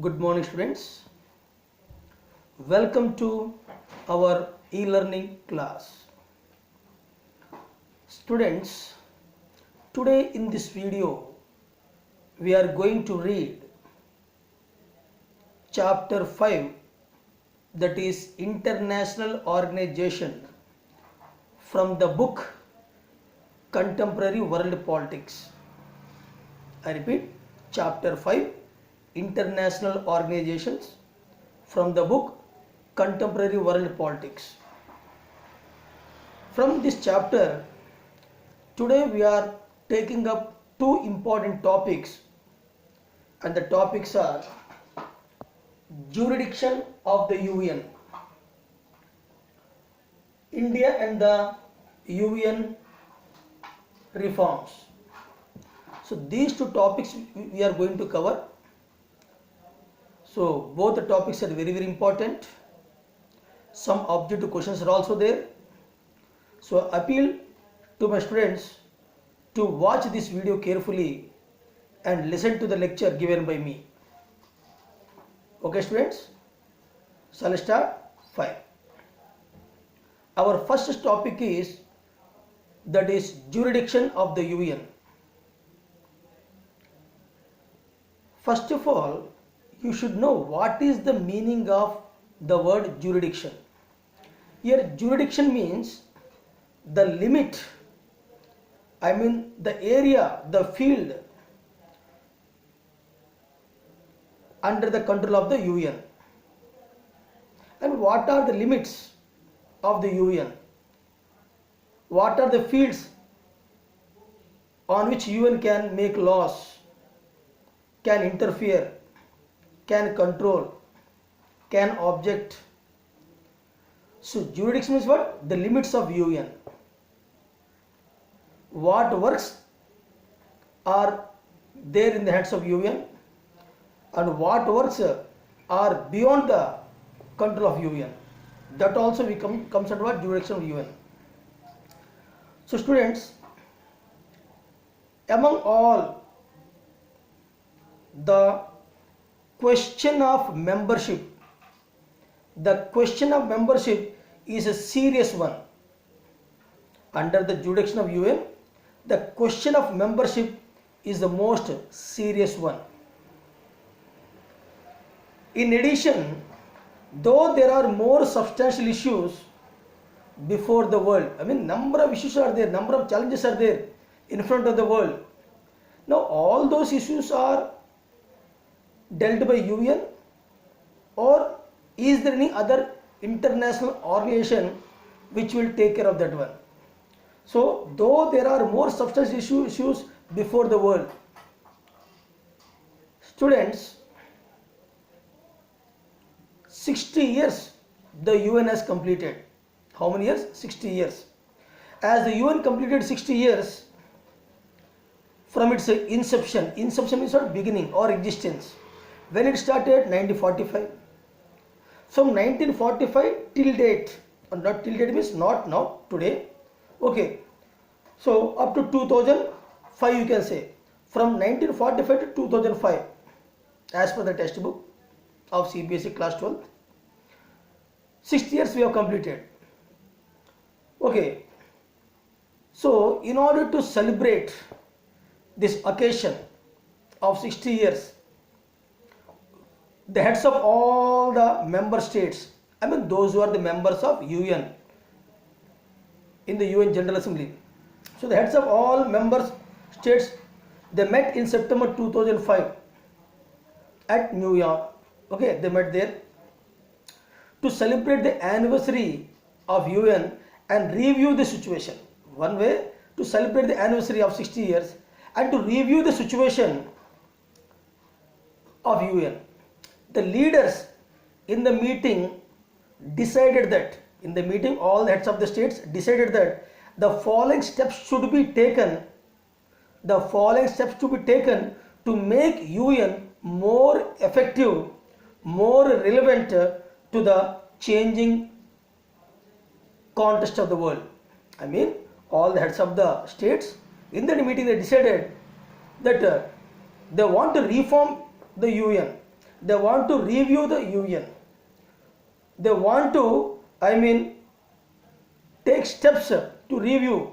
Good morning, students. Welcome to our e-learning class. Students, today in this video, we are going to read chapter 5, that is International Organization, from the book Contemporary World Politics. I repeat, chapter 5, International Organizations, from the book Contemporary World Politics. From this chapter, today we are taking up two important topics, and the topics are jurisdiction of the UN, India and the UN reforms. So these two topics we are going to cover. So both the topics are very important. Some objective questions are also there. So appeal to my students to watch this video carefully and listen to the lecture given by me. Okay students, so let's start. 5. Our first topic is jurisdiction of the UN. First of all, you should know what is the meaning of the word jurisdiction. Here jurisdiction means the limit, the area, the field under the control of the UN. And what are the limits of the UN? What are the fields on which UN can make laws, can interfere, can control, can object? So jurisdiction means what? The limits of UN. What works are there in the hands of UN and what works are beyond the control of UN. That also comes under what? Jurisdiction of UN. So students, among all the question of membership, the question of membership is a serious one. Under the jurisdiction of UN, the question of membership is the most serious one. In addition, though there are more substantial issues before the world, number of issues are there, number of challenges are there in front of the world. Now all those issues are dealt by UN, or is there any other international organization which will take care of that one? So though there are more substantial issues before the world, students, 60 years the UN has completed. How many years? 60 years. As the UN completed 60 years from its inception means what? Beginning or existence. When it started? 1945. From 1945 till date, or not till date means not now, today. Okay. So up to 2005 you can say. From 1945 to 2005 as per the textbook of CBSE class 12. 60 years we have completed. Okay. So in order to celebrate this occasion of 60 years, the heads of all the member states, those who are the members of UN in the UN General Assembly. So the heads of all member states, they met in September 2005 at New York. Okay, they met there to celebrate the anniversary of UN and review the situation. One way to celebrate the anniversary of 60 years and to review the situation of UN. The leaders in the meeting decided that, all the heads of the states decided that the following steps should be taken. The following steps to be taken to make UN more effective, more relevant to the changing context of the world. All the heads of the states in that meeting they decided that they want to reform the UN. They want to review the UN. They want to, take steps to review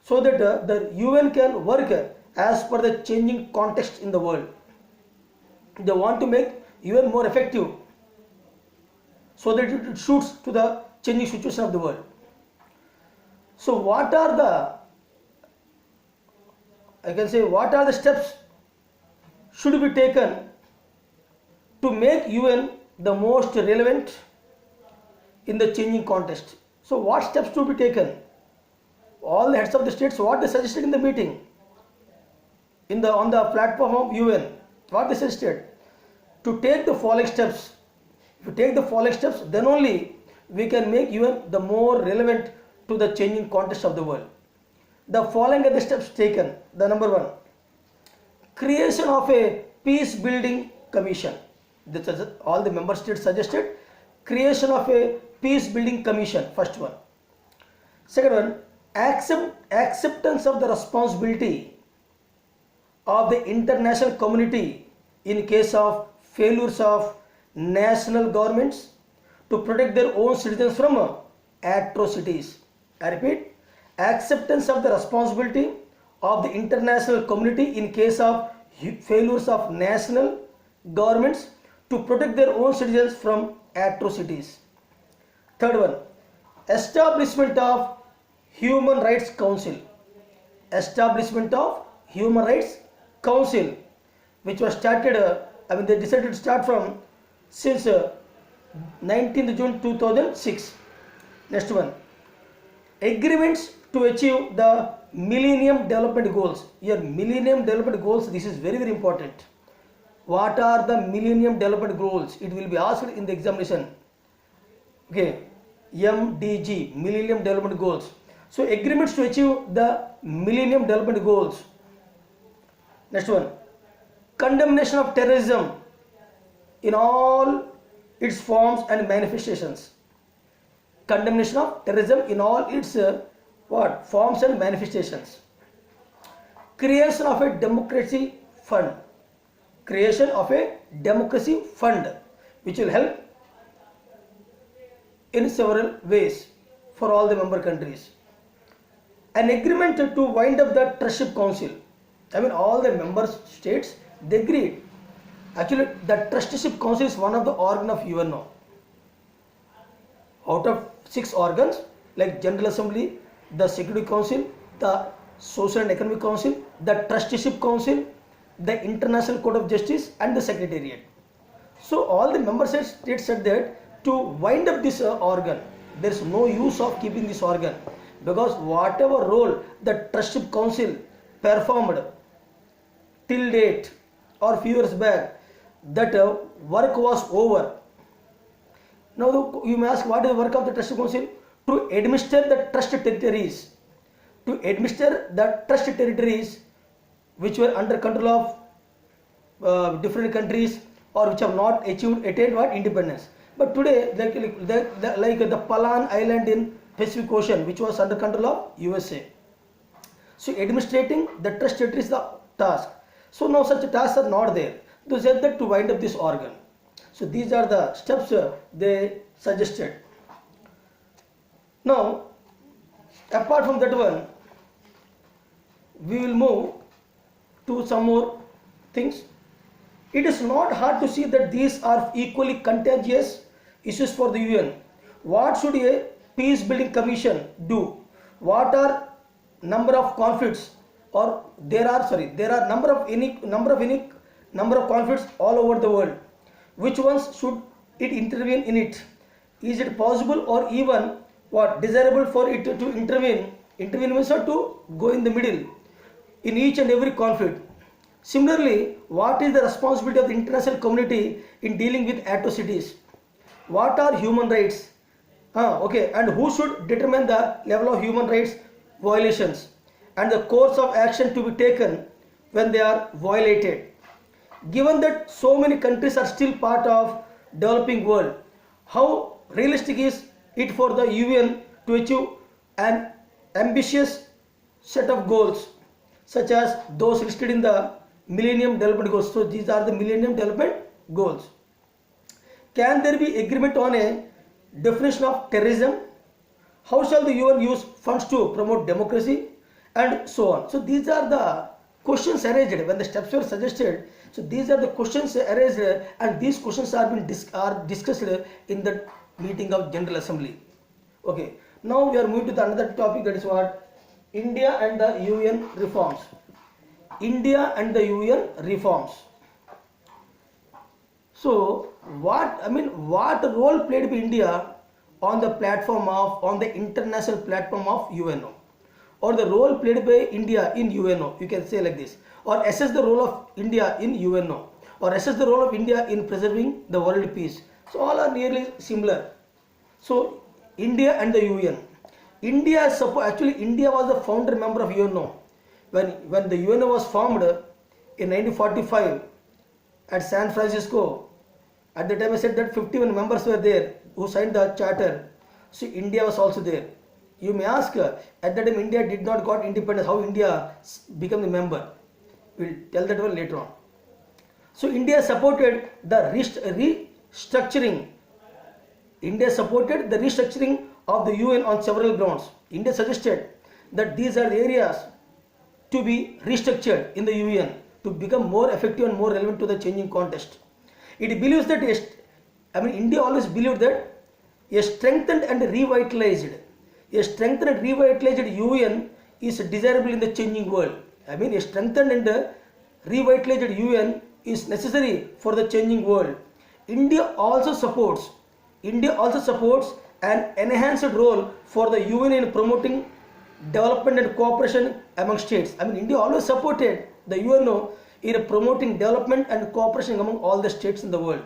so that the UN can work as per the changing context in the world. They want to make UN more effective so that it suits to the changing situation of the world. So what are the steps should be taken to make UN the most relevant in the changing context? So what steps to be taken? All the heads of the states, what they suggested in the meeting, on the platform of UN, what they suggested, to take the following steps. If you take the following steps, then only we can make UN the more relevant to the changing context of the world. The following are the steps taken. The number 1, creation of a peace building commission. All the member states suggested creation of a peace building commission, first one. Second one, acceptance of the responsibility of the international community in case of failures of national governments to protect their own citizens from atrocities. I repeat, acceptance of the responsibility of the international community in case of failures of national governments to protect their own citizens from atrocities. Third one, establishment of Human Rights Council. Establishment of Human Rights Council, which was started, they decided to start from since 19th June 2006. Next one, agreements to achieve the Millennium Development Goals. Here, Millennium Development Goals, this is very, very important. What are the Millennium Development Goals? It will be asked in the examination. Okay, MDG, Millennium Development Goals. So, agreements to achieve the Millennium Development Goals. Next one, condemnation of terrorism in all its forms and manifestations. Condemnation of terrorism in all its forms and manifestations. Creation of a democracy fund. Creation of a democracy fund, which will help in several ways for all the member countries. An agreement to wind up the Trusteeship Council. All the member states, they agreed. Actually, the Trusteeship Council is one of the organ of UN now. Out of 6 organs, like General Assembly, the Security Council, the Social and Economic Council, the Trusteeship Council, the International Court of Justice, and the Secretariat. So all the member states said that to wind up this organ, there is no use of keeping this organ, because whatever role the Trusteeship Council performed till date or few years back, that work was over. Now you may ask, what is the work of the Trusteeship Council? To administer the trust territories. To administer the trust territories which were under control of different countries or which have not attained independence. But today, like the Palan Island in Pacific Ocean, which was under control of USA. So administrating the trust territory is the task. So now such tasks are not there. They said that to wind up this organ. So these are the steps they suggested. Now, apart from that one, we will move to some more things. It is not hard to see that these are equally contagious issues for the UN. What should a peace building commission do? What are number of conflicts, or there are number of conflicts all over the world. Which ones should it intervene in it? Is it possible or even desirable for it to intervene? Intervene means to go in the middle in each and every conflict. Similarly, what is the responsibility of the international community in dealing with atrocities? What are human rights? And who should determine the level of human rights violations and the course of action to be taken when they are violated? Given that so many countries are still part of developing world, how realistic is it for the UN to achieve an ambitious set of goals such as those listed in the Millennium Development Goals. So these are the Millennium Development Goals. Can there be agreement on a definition of terrorism? How shall the UN use funds to promote democracy? And so on. So these are the questions arranged when the steps were suggested. So these are the questions arranged, and these questions are discussed in the meeting of General Assembly. Okay. Now we are moving to the another topic, that is what? India and the UN reforms. India and the UN reforms. So what role played by India on the international platform of UNO, or the role played by India in UNO, you can say like this, or assess the role of India in UNO, or assess the role of India in preserving the world peace. So all are nearly similar. So India and the UN. India was the founder member of UNO. When the UNO was formed in 1945 at San Francisco, at the time I said that 51 members were there who signed the charter. So India was also there. You may ask, at that time India did not got independence, how India became the member? We'll tell that one later on. So India supported the restructuring. India supported the restructuring of the UN on several grounds. India suggested that these are the areas to be restructured in the UN to become more effective and more relevant to the changing context. It believes that India always believed that a strengthened and revitalized UN is desirable in the changing world. A strengthened and revitalized UN is necessary for the changing world. India also supports an enhanced role for the UN in promoting development and cooperation among states. India always supported the UNO in promoting development and cooperation among all the states in the world.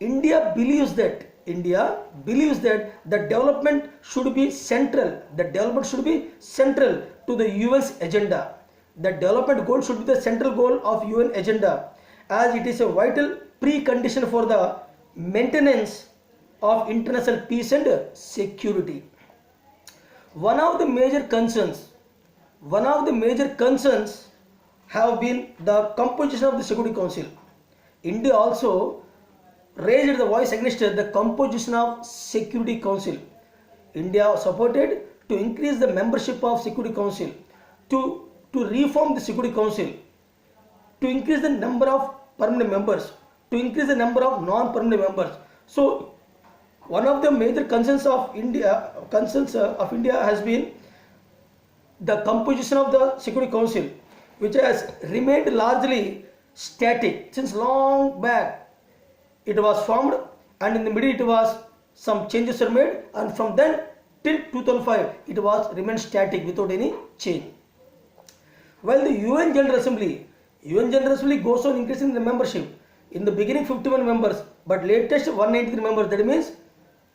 India believes that the development should be central. The development should be central to the UN's agenda. The development goal should be the central goal of UN agenda, as it is a vital precondition for the maintenance of international peace and security. One of the major concerns have been the composition of the Security Council. India also raised the voice against the composition of Security Council. India supported to increase the membership of Security Council, to reform the Security Council, to increase the number of permanent members, to increase the number of non-permanent members. So one of the major concerns of India has been the composition of the Security Council, which has remained largely static since long back. It was formed, and in the middle it was some changes were made, and from then till 2005 it was remained static without any change. While the UN General Assembly goes on increasing the membership. In the beginning 51 members, but latest 193 members. That means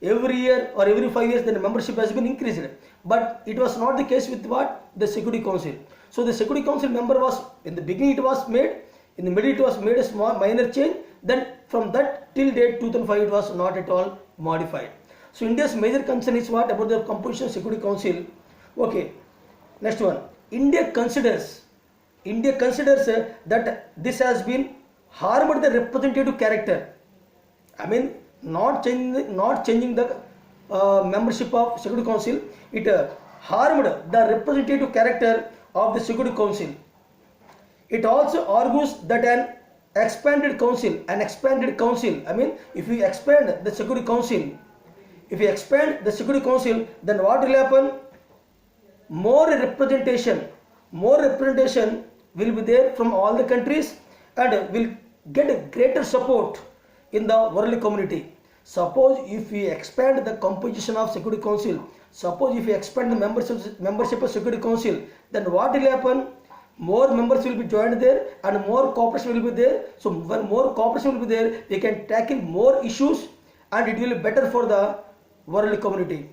every year or every 5 years the membership has been increased. But it was not the case with the Security Council. So the Security Council member was, in the beginning it was made, in the middle it was made a small minor change, then from that till date 2005 it was not at all modified. So India's major concern is what about the composition of Security Council. Okay, next one. India considers that this has been harmed the representative character. Not changing the membership of Security Council, it harmed the representative character of the Security Council. It also argues that an expanded council, if we expand the Security Council, then what will happen? More representation will be there from all the countries, and will get a greater support in the world community. Suppose if we expand the composition of Security Council, suppose if we expand the membership of Security Council, then what will happen? More members will be joined there, and more cooperation will be there. So when more cooperation will be there, we can tackle more issues, and it will be better for the world community.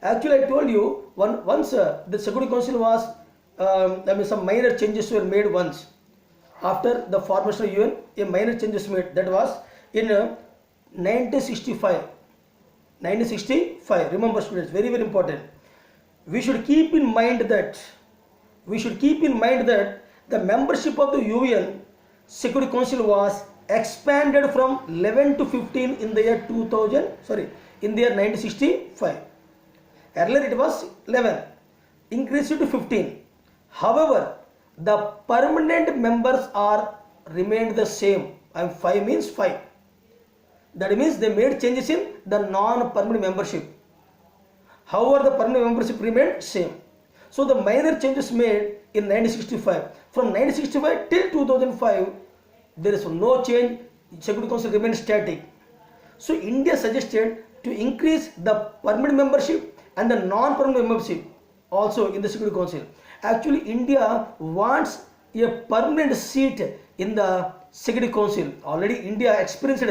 Actually, I told you once the Security Council was, some minor changes were made once. After the formation of UN, a minor changes made. That was in 1965. Remember, students, very very important. We should keep in mind that The membership of the UN Security Council was expanded from 11 to 15 in the year 2000, in the year 1965. Earlier it was 11, increased to 15. However, the permanent members are remained the same, and 5 means 5. That means they made changes in the non-permanent membership. However, the permanent membership remained same. So the minor changes made in 1965. From 1965 till 2005, there is no change. Security Council remained static. So India suggested to increase the permanent membership and the non-permanent membership also in the Security Council. Actually, India wants a permanent seat in the Security Council. Already India experienced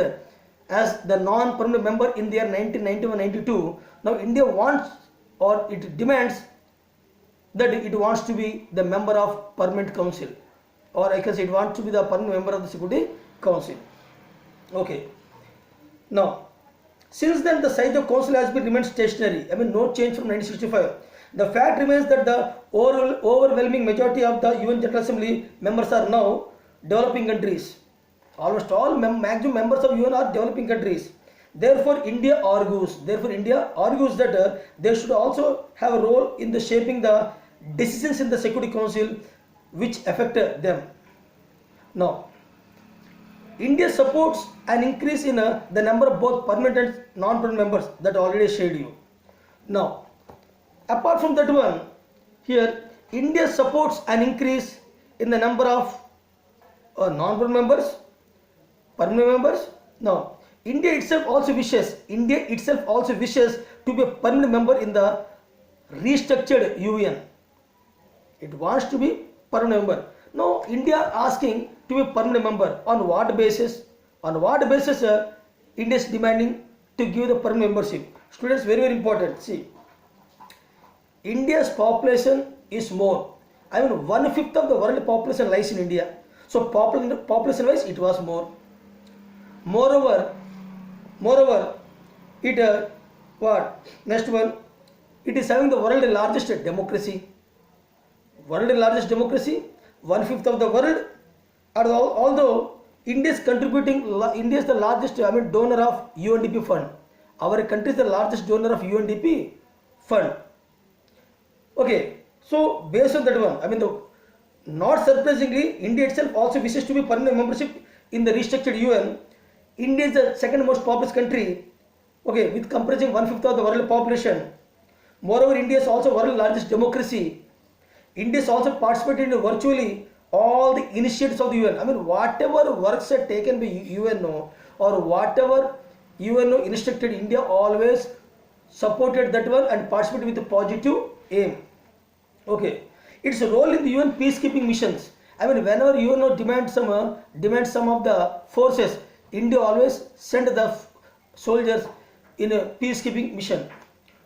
as the non-permanent member in the year 1991-92. Now India wants, or it demands, that it wants to be the member of Permanent Council, or I can say it wants to be the permanent member of the Security Council. Okay. Now, since then the size of council has been remained stationary. No change from 1965. The fact remains that the overwhelming majority of the UN General Assembly members are now developing countries. Almost all maximum members of UN are developing countries. Therefore, India argues that they should also have a role in the shaping the decisions in the Security Council which affect them. Now, India supports an increase in the number of both permanent and non-permanent members that I already shared you. Now, apart from that one, here India supports an increase in the number of non-permanent members, permanent members. Now, India itself also wishes to be a permanent member in the restructured UN. It wants to be permanent member. Now, India asking to be a permanent member. On what basis? India is demanding to give the permanent membership. Students, very, very important. See, India's population is more. 1/5 of the world population lies in India. So, population wise, it was more. Moreover, it what? Next one, it is having the world's largest democracy. 1/5 of the world. Although India is contributing, India is the largest donor of UNDP fund. Our country is the largest donor of UNDP fund. Okay, so based on that one, not surprisingly, India itself also wishes to be permanent membership in the restructured UN. India is the second most populous country, okay, with comprising 1/5 of the world population. Moreover, India is also world's largest democracy. India is also participated in virtually all the initiatives of the UN. Whatever works are taken by UNO or whatever UNO instructed, India always supported that one and participated with a positive aim. Okay, its role in the UN peacekeeping missions. Whenever UNO demands some of the forces, India always send the soldiers in a peacekeeping mission.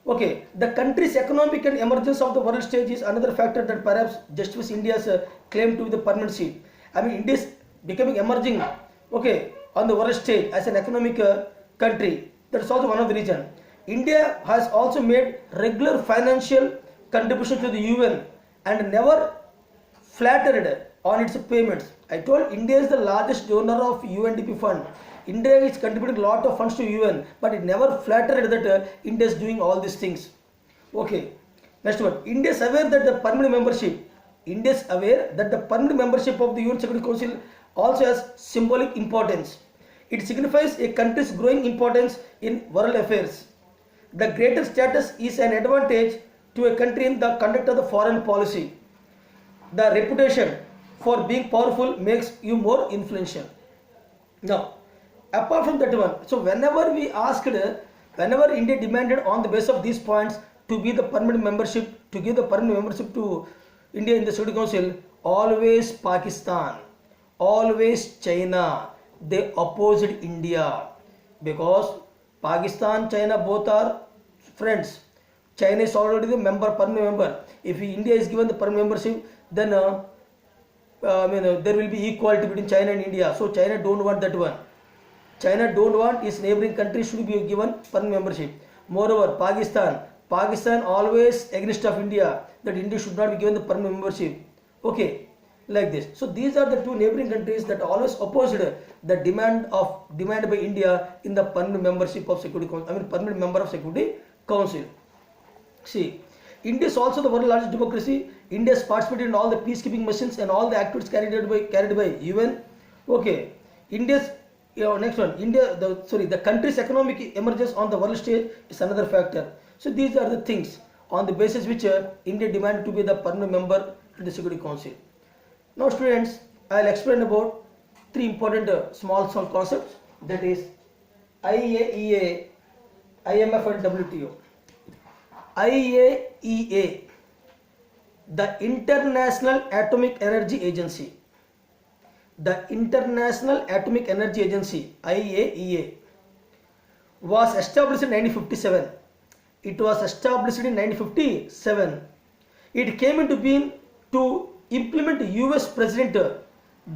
Okay, the country's economic and emergence of the world stage is another factor that perhaps justifies India's claim to be the permanent seat. India is becoming emerging, okay, on the world stage as an economic country. That is also one of the reasons. India has also made regular financial contribution to the UN and never flattered on its payments. I told India is the largest donor of UNDP fund. India is contributing a lot of funds to UN, but it never flattered that India is doing all these things. Okay, next one. India is aware that the permanent membership of the UN Security Council also has symbolic importance. It signifies a country's growing importance in world affairs. The greater status is an advantage to a country in the conduct of the foreign policy. The reputation for being powerful makes you more influential. Now, apart from that one, so whenever India demanded on the basis of these points to give the permanent membership to India in the Security Council, always Pakistan, always China, they opposed India, because Pakistan, China both are friends. China is already the permanent member. If India is given the permanent membership, then there will be equality between China and India. So China don't want that one. China don't want its neighboring country should be given permanent membership. Moreover, Pakistan always against of India, that India should not be given the permanent membership. Okay. like this. So these are the two neighboring countries that always opposed the demand by India in the permanent membership of Security Council. Permanent member of Security Council. See, India is also the world's largest democracy. India has participated in all the peacekeeping missions and all the activities carried by UN. Okay, India's next one. The country's economic emergence on the world stage is another factor. So these are the things on the basis which India demanded to be the permanent member to the Security Council. Now, students, I will explain about three important small concepts, that is IAEA, IMF and WTO. IAEA, the International Atomic Energy Agency. The International Atomic Energy Agency, IAEA, was established in 1957. It was established in 1957. It came into being to implement US President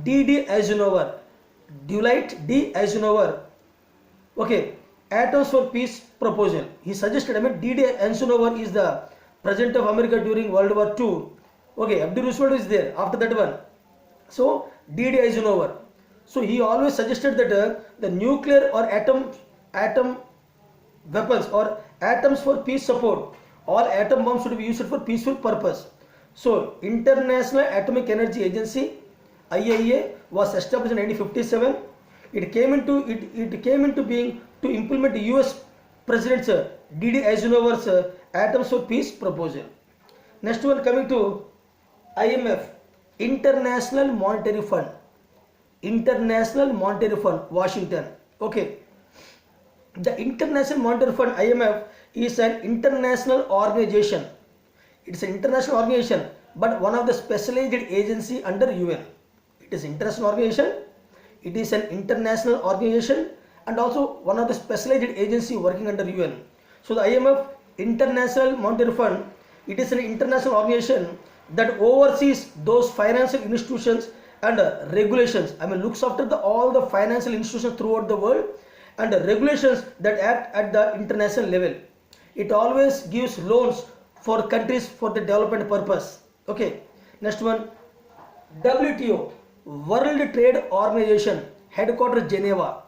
D.D. Eisenhower, Dwight D. Eisenhower, okay, Atoms for Peace proposal. He suggested, D.D. Eisenhower is the President of America during World War II. Okay, Abdul Roosevelt is there after that one. So, D.D. Eisenhower. So, he always suggested that the nuclear or atom weapons or atoms for peace support, all atom bombs should be used for peaceful purpose. So, International Atomic Energy Agency, IAEA, was established in 1957. It came into being to implement the US President D.D. Eisenhower's Atoms for Peace proposal. Next one, coming to IMF, International Monetary Fund. International Monetary Fund, Washington. Okay. The International Monetary Fund, IMF, is an international organization. It is an international organization, but one of the specialized agency under UN. It is international organization. It is an international organization and also one of the specialized agency working under UN. So the IMF, International Monetary Fund, it is an international organization that oversees those financial institutions and regulations. Looks after all the financial institutions throughout the world and regulations that act at the international level. It always gives loans for countries for the development purpose. Okay. Next one, WTO, World Trade Organization, headquarters Geneva.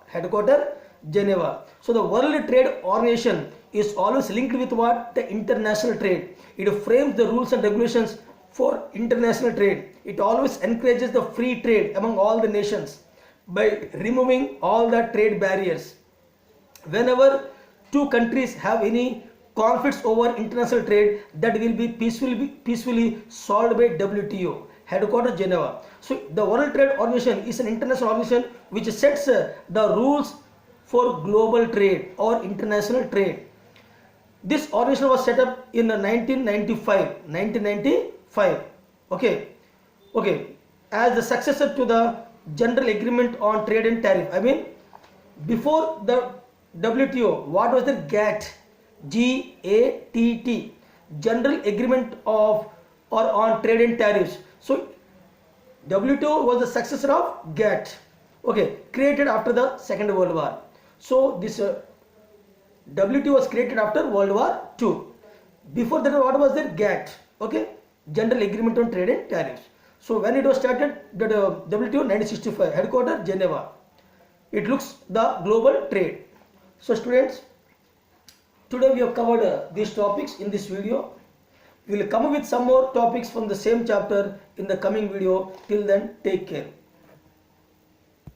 So the World Trade Organization is always linked with what? The international trade. It frames the rules and regulations for international trade. It always encourages the free trade among all the nations by removing all the trade barriers. Whenever two countries have any conflicts over international trade, that will be peacefully solved by WTO, headquarters Geneva. So the World Trade Organization is an international organization which sets the rules for global trade or international trade. This organization was set up in 1995. Okay, as the successor to the General Agreement on Trade and Tariff. Before the WTO, what was the GATT? GATT, General Agreement of or on Trade and Tariffs. So WTO was the successor of GATT. Okay, created after the Second World War. So this WTO was created after World War II. Before that, what was there? GATT. Okay, General Agreement on Trade and Tariffs. So when it was started, the WTO 1965, headquarters Geneva. It looks the global trade. So students, today we have covered these topics in this video. We will come up with some more topics from the same chapter in the coming video. Till then, take care.